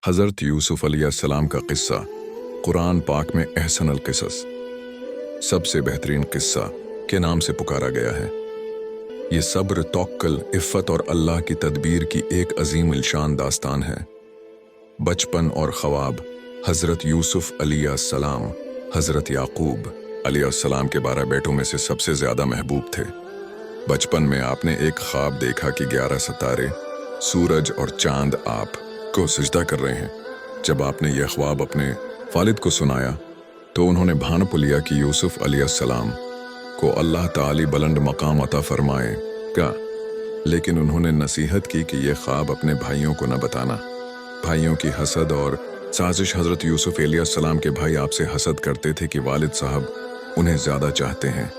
हज़रत यूसुफ अलैहिस्सलाम का किस्सा कुरान पाक में अहसन अल क़िसस सबसे बेहतरीन किस्सा के नाम से पुकारा गया है। ये सब्र, तौक्कल, इफ़्फ़त और अल्लाह की तदबीर की एक अजीम इल्शान दास्तान है। बचपन और ख्वाब। हज़रत यूसुफ अलैहिस्सलाम हज़रत याकूब अलैहिस्सलाम के 12 बेटों में से सबसे ज़्यादा महबूब थे। बचपन में आपने एक ख्वाब देखा कि 11 सितारे, सूरज और चांद आप को सजदा कर रहे हैं। जब आपने यह ख्वाब अपने वालिद को सुनाया तो उन्होंने भानप लिया कि यूसुफ अलैहिस्सलाम को अल्लाह ताली बुलंद मकाम अता फरमाएगा, लेकिन उन्होंने नसीहत की कि यह ख्वाब अपने भाइयों को न बताना। भाइयों की हसद और साजिश। हज़रत यूसुफ अलैहिस्सलाम के भाई आपसे हसद करते थे कि वालिद साहब उन्हें ज़्यादा चाहते हैं।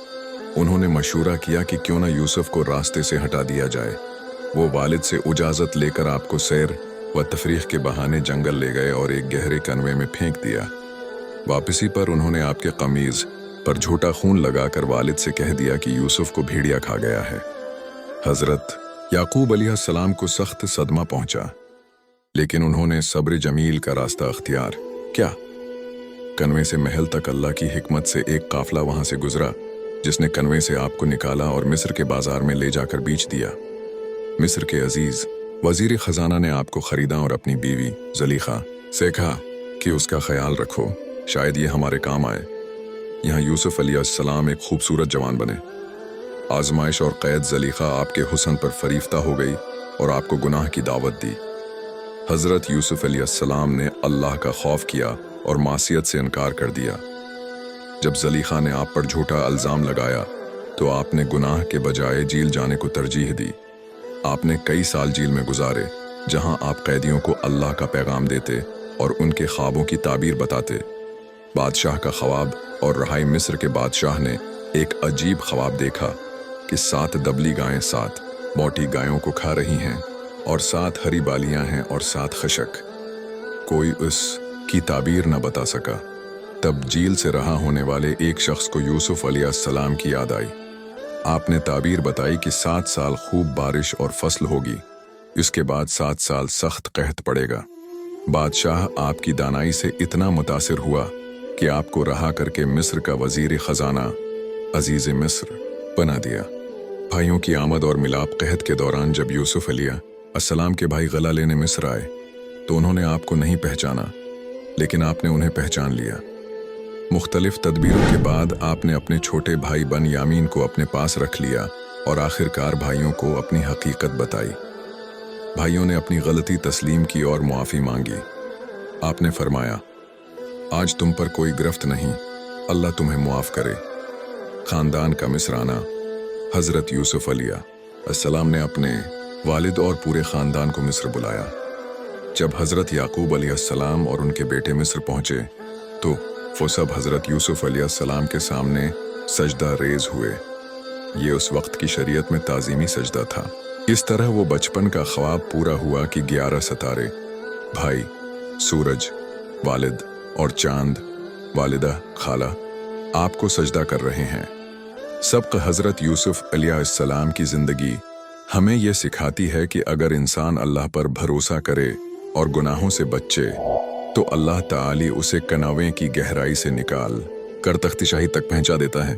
उन्होंने मशूरा किया कि क्यों ना यूसुफ को रास्ते से हटा दिया जाए। वो वालिद से इजाज़त लेकर आपको सैर व तफरीह के बहाने जंगल ले गए और एक गहरे कनवे में फेंक दिया। वापसी पर उन्होंने आपके कमीज़ पर झूठा खून लगाकर वालिद से कह दिया कि यूसुफ को भेड़िया खा गया है। हज़रत याकूब अलैहिस्सलाम को सख्त सदमा पहुंचा, लेकिन उन्होंने सब्र जमील का रास्ता अख्तियार किया। कनवे से महल तक अल्लाह की हिकमत से एक काफिला वहां से गुजरा, जिसने कनवे से आपको निकाला और मिस्र के बाजार में ले जाकर बेच दिया। मिस्र के अजीज वजीर खजाना ने आपको खरीदा और अपनी बीवी ज़लीखा से कहा कि उसका ख्याल रखो, शायद ये हमारे काम आए। यहाँ यूसुफ अलैहिस्सलाम एक खूबसूरत जवान बने। आजमाइश और कैद ज़लीखा आपके हुस्न पर फरीफ्ता हो गई और आपको गुनाह की दावत दी। हज़रत यूसुफ अलैहिस्सलाम ने अल्लाह का खौफ किया और मासियत से इनकार कर दिया। जब ज़लीखा ने आप पर झूठा इल्ज़ाम लगाया तो आपने गुनाह के बजाय जेल जाने को तरजीह दी। आपने कई साल जेल में गुजारे, जहां आप कैदियों को अल्लाह का पैगाम देते और उनके ख्वाबों की ताबीर बताते। बादशाह का ख्वाब और रहाई। मिस्र के बादशाह ने एक अजीब ख्वाब देखा कि 7 दबली गायें 7 मोटी गायों को खा रही हैं और 7 हरी बालियां हैं और 7 खशक। कोई उसकी ताबीर न बता सका। तब जेल से रहा होने वाले एक शख्स को यूसुफ अलैहिस्सलाम की याद आई। आपने ताबीर बताई कि 7 साल खूब बारिश और फसल होगी, इसके बाद 7 साल सख्त कहत पड़ेगा। बादशाह आपकी दानाई से इतना मुतासिर हुआ कि आपको रहा करके मिस्र का वजीर खजाना अजीज मिस्र बना दिया। भाइयों की आमद और मिलाप कहत के दौरान जब यूसुफ अलैहिस्सलाम के भाई गला लेने मिस्र आए तो उन्होंने आपको नहीं पहचाना, लेकिन आपने उन्हें पहचान लिया। मुख्तलिफ तदबीरों के बाद आपने अपने छोटे भाई बन यामीन को अपने पास रख लिया और आखिरकार भाइयों को अपनी हकीकत बताई। भाइयों ने अपनी गलती तस्लीम की और मुआफ़ी मांगी। आपने फरमाया, आज तुम पर कोई गिरफ्त नहीं, अल्लाह तुम्हें मुआफ़ करे। ख़ानदान का मिसराना। हज़रत यूसुफ अलैहिस्सलाम ने अपने वालिद और पूरे ख़ानदान को मिस्र बुलाया। जब हज़रत याकूब अलैहिस्सलाम और उनके बेटे मिस्र पहुँचे तो वो सब हज़रत यूसुफ अलैहिस्सलाम के सामने सजदा रेज हुए। ये उस वक्त की शरीयत में ताज़ीमी सजदा था। इस तरह वो बचपन का ख्वाब पूरा हुआ कि 11 सितारे, भाई, सूरज, वालिद और चांद, वालिदा, खाला आपको सजदा कर रहे हैं। सबक हज़रत यूसुफ अलैहिस्सलाम की ज़िंदगी हमें यह सिखाती है कि अगर इंसान अल्लाह पर भरोसा करे और गुनाहों से बचे तो अल्लाह ताली उसे कनावे की गहराई से निकाल कर तख्तशाही तक पहुंचा देता है।